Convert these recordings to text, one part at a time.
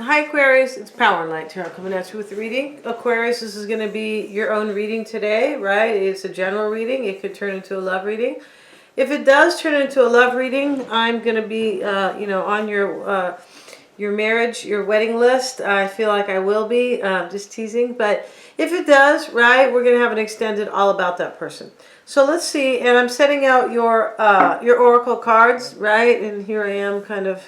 Hi Aquarius, it's Power and Light Tarot coming at you with a reading. Aquarius, this is going to be your own reading today, right? It's a general reading. It could turn into a love reading. If it does turn into a love reading, I'm going to be, on your marriage, your wedding list. I feel like I will be, just teasing. But if it does, right, we're going to have an extended all about that person. So let's see, and I'm setting out your oracle cards, right? And here I am kind of...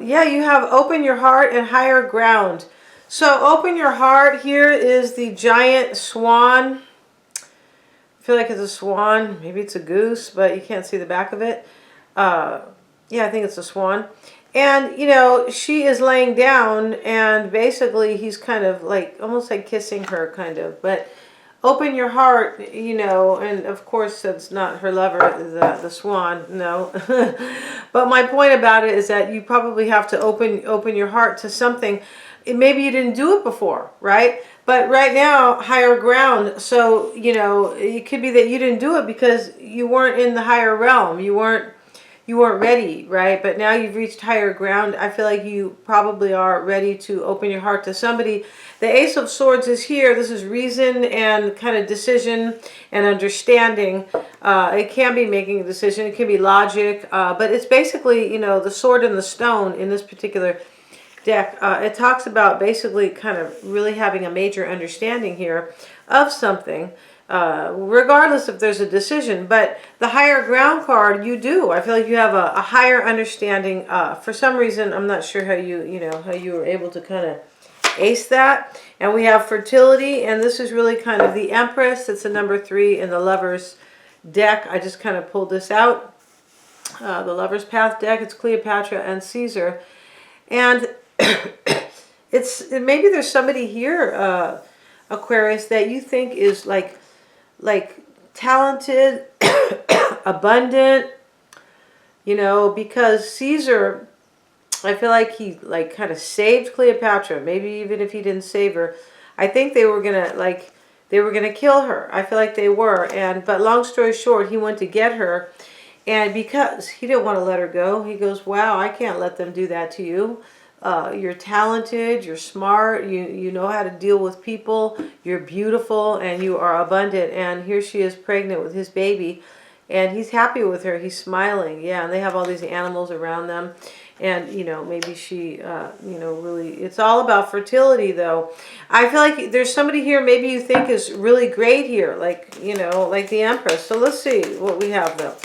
you have open your heart and higher ground. So open your heart, here is the giant swan. I feel like it's a swan. Maybe it's a goose, but you can't see the back of it. I think it's a swan. And, she is laying down, and basically he's kind of like, almost like kissing her, kind of. But open your heart, and of course that's not her lover, the swan, no. But my point about it is that you probably have to open your heart to something. Maybe you didn't do it before, right? But right now, higher ground. So, it could be that you didn't do it because you weren't in the higher realm. You weren't ready, right? But now you've reached higher ground. I feel like you probably are ready to open your heart to somebody. The Ace of Swords is here. This is reason and kind of decision and understanding. It can be making a decision. It can be logic. But it's basically, the sword and the stone in this particular deck. It talks about basically kind of really having a major understanding here of something. Regardless if there's a decision, but the higher ground card, you do. I feel like you have a higher understanding. For some reason, I'm not sure how you were able to kind of ace that. And we have fertility, and this is really kind of the Empress. It's a number 3 in the Lovers deck. I just kind of pulled this out. The Lovers Path deck. It's Cleopatra and Caesar, and maybe there's somebody here, Aquarius, that you think is like talented, abundant, because Caesar, I feel like he kind of saved Cleopatra. Maybe even if he didn't save her, I think they were gonna kill her. I feel like they were. But long story short, he went to get her, and because he didn't want to let her go, he goes, wow, I can't let them do that to you. You're talented, you're smart, you know how to deal with people, you're beautiful, and you are abundant. And here she is pregnant with his baby, and he's happy with her, he's smiling. Yeah, and they have all these animals around them. And, maybe she, really, it's all about fertility, though. I feel like there's somebody here maybe you think is really great here, like the Empress. So let's see what we have, though.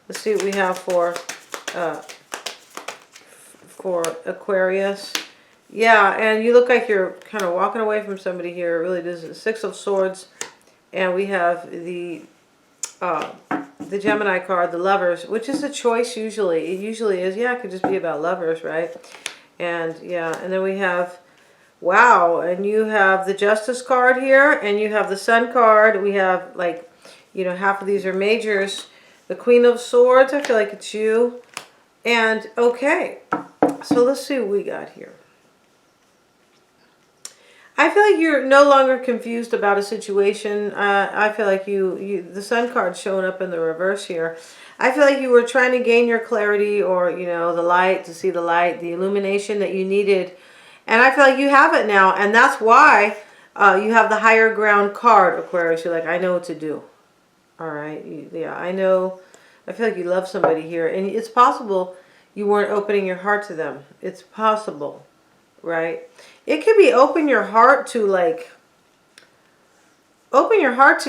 Let's see what we have for Aquarius. Yeah, and you look like you're kind of walking away from somebody here. It really does. 6 of Swords, and we have the Gemini card, the Lovers, which is a choice usually. It usually is. Yeah, it could just be about lovers, right? And yeah, and then we have, wow, and you have the Justice card here, and you have the Sun card. We have half of these are majors. The Queen of Swords, I feel like it's you. And okay. So let's see what we got here. I feel like you're no longer confused about a situation. I feel like the Sun card showing up in the reverse here. I feel like you were trying to gain your clarity, or, the light, to see the light, the illumination that you needed. And I feel like you have it now. And that's why you have the higher ground card, Aquarius. You're like, I know what to do. All right. Yeah, I know. I feel like you love somebody here. And it's possible you weren't opening your heart to them. It's possible, right? It could be open your heart to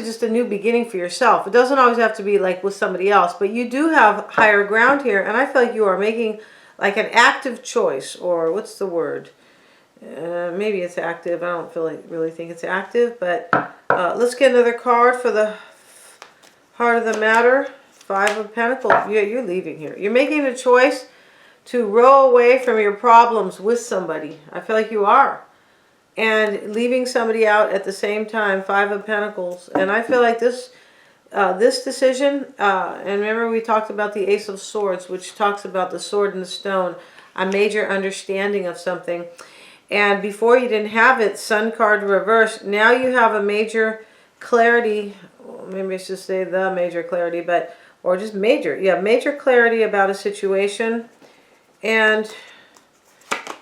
just a new beginning for yourself. It doesn't always have to be like with somebody else, but you do have higher ground here. And I feel like you are making like an active choice, or what's the word? Maybe it's active. I don't really think it's active, but let's get another card for the heart of the matter. 5 of Pentacles. Yeah, you're leaving here. You're making a choice to row away from your problems with somebody. I feel like you are. And leaving somebody out at the same time. 5 of Pentacles. And I feel like this decision, and remember we talked about the Ace of Swords, which talks about the sword and the stone, a major understanding of something. And before you didn't have it, Sun card reversed. Now you have a major clarity. Well, maybe I should say the major clarity, but... or just major. Yeah, major clarity about a situation. And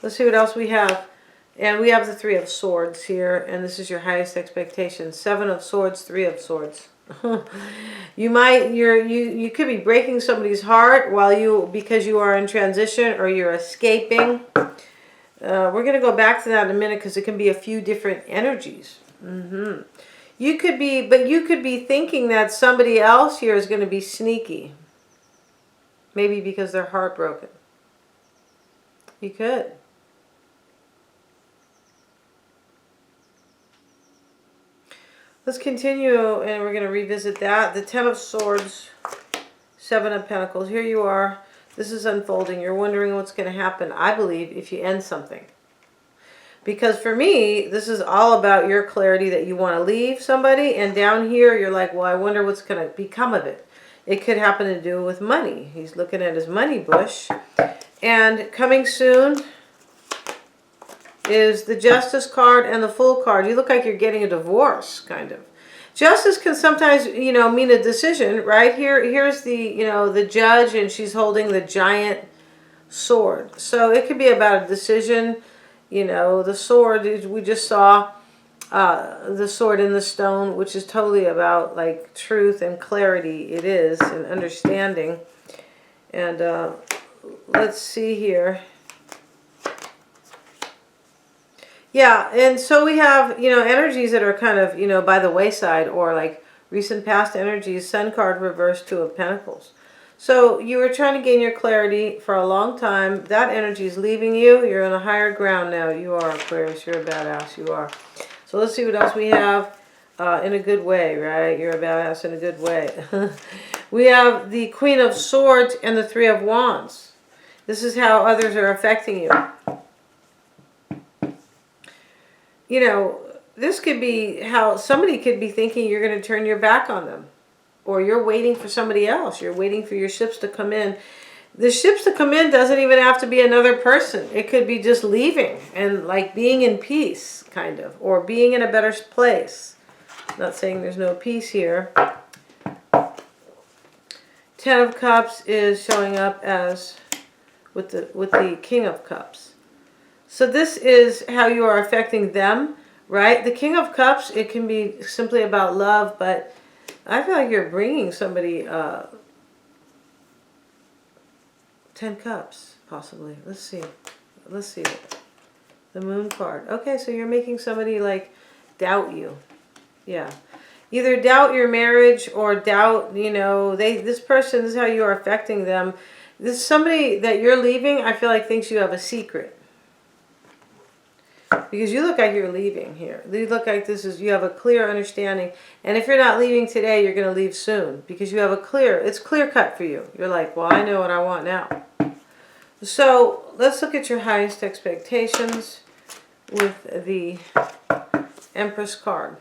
Let's see what else we have. And we have the Three of Swords here, and this is your highest expectation. Seven of Swords, Three of Swords. You could be breaking somebody's heart because you are in transition or you're escaping. We're going to go back to that in a minute because it can be a few different energies. You could be thinking that somebody else here is going to be sneaky. Maybe because they're heartbroken. You could. Let's continue, and we're going to revisit that. The Ten of Swords, Seven of Pentacles. Here you are. This is unfolding. You're wondering what's going to happen, I believe, if you end something. Because for me, this is all about your clarity that you want to leave somebody. And down here, you're like, well, I wonder what's going to become of it. It could happen to do with money. He's looking at his money bush. And coming soon is the Justice card and the Fool card. You look like you're getting a divorce, kind of. Justice can sometimes, mean a decision, right? Here's the, the judge, and she's holding the giant sword. So it could be about a decision. The sword, we just saw the sword in the stone, which is totally about, like, truth and clarity. It is, and understanding. And let's see here. Yeah, and so we have, energies that are kind of, by the wayside, or like recent past energies. Sun card reversed, Two of Pentacles. So you were trying to gain your clarity for a long time. That energy is leaving you. You're on a higher ground now. You are, Aquarius. You're a badass. You are. So let's see what else we have in a good way, right? You're a badass in a good way. We have the Queen of Swords and the Three of Wands. This is how others are affecting you. This could be how somebody could be thinking you're going to turn your back on them. Or you're waiting for somebody else. You're waiting for your ships to come in. The ships to come in doesn't even have to be another person. It could be just leaving and like being in peace, kind of. Or being in a better place. Not saying there's no peace here. Ten of Cups is showing up as with the King of Cups. So this is how you are affecting them, right? The King of Cups, it can be simply about love, but I feel like you're bringing somebody 10 Cups, possibly. Let's see. The Moon card. Okay, so you're making somebody like doubt you. Yeah. Either doubt your marriage or doubt, this person, this is how you are affecting them. This somebody that you're leaving, I feel like thinks you have a secret. Because you look like you're leaving here. You look like you have a clear understanding. And if you're not leaving today, you're going to leave soon. Because you have it's clear cut for you. You're like, well, I know what I want now. So let's look at your highest expectations with the Empress card.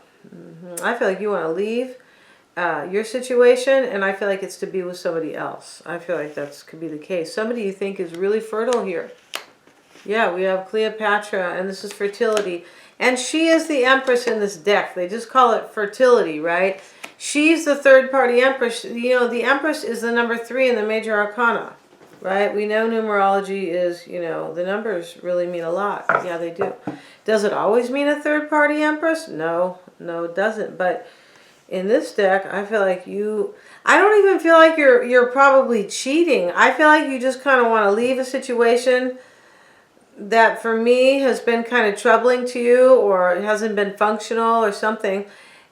I feel like you want to leave your situation, and I feel like it's to be with somebody else. I feel like that could be the case. Somebody you think is really fertile here. Yeah, we have Cleopatra, and this is fertility. And she is the Empress in this deck. They just call it fertility, right? She's the third-party Empress. The Empress is the number 3 in the major arcana, right? We know numerology is, the numbers really mean a lot. Yeah, they do. Does it always mean a third-party Empress? No, it doesn't. But in this deck, I feel like I don't even feel like you're probably cheating. I feel like you just kind of want to leave a situation that for me has been kind of troubling to you, or it hasn't been functional or something,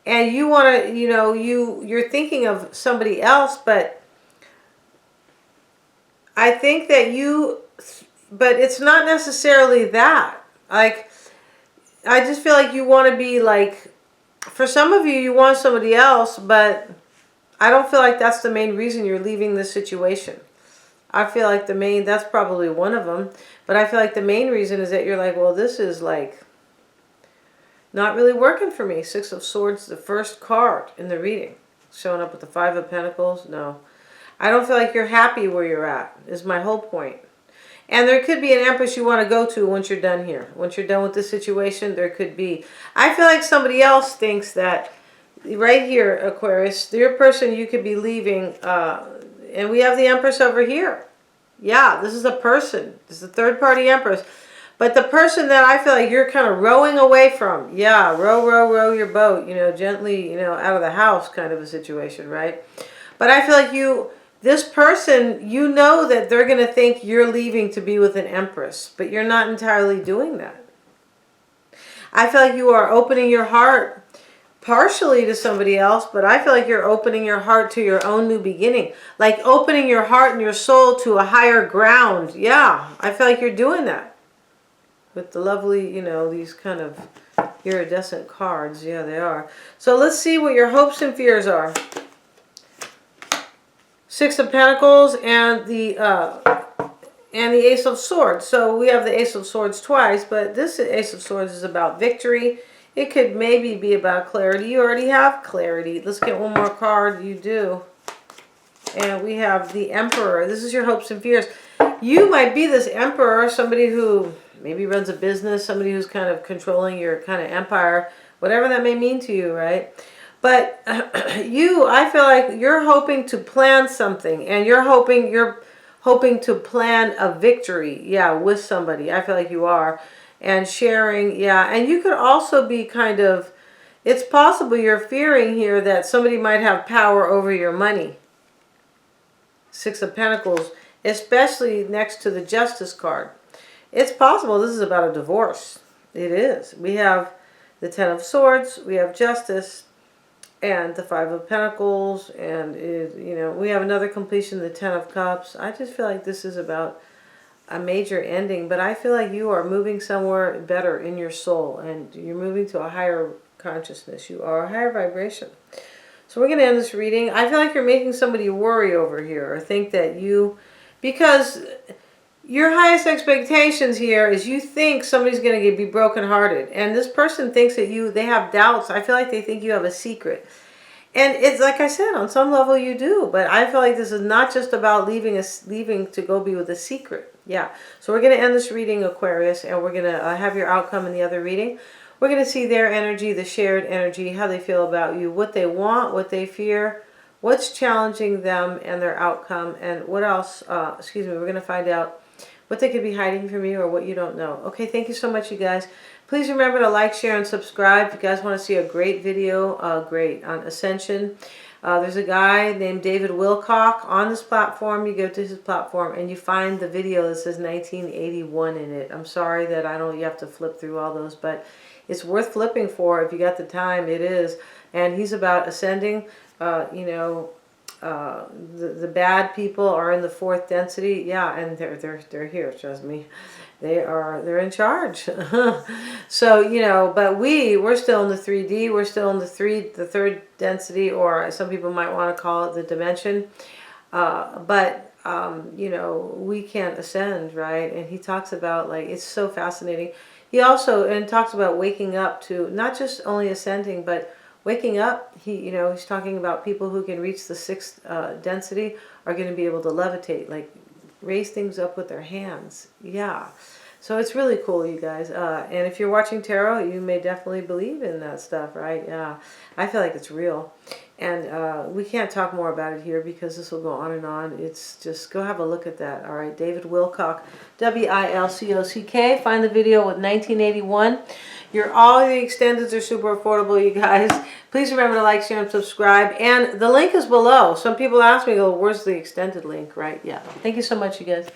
and you want to, you're thinking of somebody else, but I think that but it's not necessarily that. Like, I just feel like you want to be like, for some of you, you want somebody else, but I don't feel like that's the main reason you're leaving this situation. I feel like that's probably one of them, but I feel like the main reason is that you're like, well, this is like not really working for me. Six of Swords, the first card in the reading, showing up with the Five of Pentacles. No, I don't feel like you're happy where you're at, is my whole point. And there could be an Empress you want to go to once you're done here. Once you're done with this situation, there could be. I feel like somebody else thinks that right here, Aquarius, your person you could be leaving, and we have the Empress over here. Yeah, this is a person. This is a third-party Empress. But the person that I feel like you're kind of rowing away from, yeah, row, row, row your boat, gently, out of the house kind of a situation, right? But I feel like this person, that they're going to think you're leaving to be with an empress, but you're not entirely doing that. I feel like you are opening your heart partially to somebody else, but I feel like you're opening your heart to your own new beginning. Like opening your heart and your soul to a higher ground. Yeah, I feel like you're doing that. With the lovely, these kind of iridescent cards. Yeah, they are. So let's see what your hopes and fears are. Six of Pentacles and the Ace of Swords. So we have the Ace of Swords twice, but this Ace of Swords is about victory. It could maybe be about clarity. You already have clarity. Let's get one more card. You do. And we have the Emperor. This is your hopes and fears. You might be this Emperor, somebody who maybe runs a business, somebody who's kind of controlling your kind of empire, whatever that may mean to you, right? But I feel like you're hoping to plan something, and you're hoping to plan a victory, yeah, with somebody. I feel like you are. And sharing, yeah. And you could also be kind of, it's possible you're fearing here that somebody might have power over your money. Six of Pentacles, especially next to the Justice card. It's possible this is about a divorce. It is. We have the Ten of Swords, we have Justice, and the Five of Pentacles, and we have another completion, the Ten of Cups. I just feel like this is about a major ending, but I feel like you are moving somewhere better in your soul, and you're moving to a higher consciousness. You are a higher vibration. So we're going to end this reading. I feel like you're making somebody worry over here, or think that because your highest expectations here is you think somebody's going to be brokenhearted, and this person thinks that they have doubts. I feel like they think you have a secret. And it's like I said, on some level you do, but I feel like this is not just about leaving to go be with a secret. Yeah. So we're going to end this reading, Aquarius, and we're going to have your outcome in the other reading. We're going to see their energy, the shared energy, how they feel about you, what they want, what they fear, what's challenging them and their outcome, and what else, we're going to find out what they could be hiding from you or what you don't know. Okay, thank you so much, you guys. Please remember to like, share, and subscribe. If you guys want to see a great video, on Ascension. There's a guy named David Wilcock on this platform. You go to his platform and you find the video that says 1981 in it. I'm sorry that you have to flip through all those, but it's worth flipping for if you got the time. It is. And he's about ascending, the bad people are in the fourth density. Yeah, and they're here, trust me. They're in charge. So, but we're still in the 3D. We're still in the third density, or some people might want to call it the dimension. We can't ascend, right? And he talks about, it's so fascinating. He also talks about waking up to not just only ascending, but waking up. He's talking about people who can reach the sixth density are going to be able to levitate, raise things up with their hands. Yeah. So it's really cool, you guys. And if you're watching tarot, you may definitely believe in that stuff, right? Yeah. I feel like it's real. And we can't talk more about it here because this will go on and on. It's just, go have a look at that. All right. David Wilcock, W-I-L-C-O-C-K. Find the video with 1981. All the extendeds are super affordable, you guys. Please remember to like, share, and subscribe. And the link is below. Some people ask me, where's the extended link, right? Yeah. Thank you so much, you guys.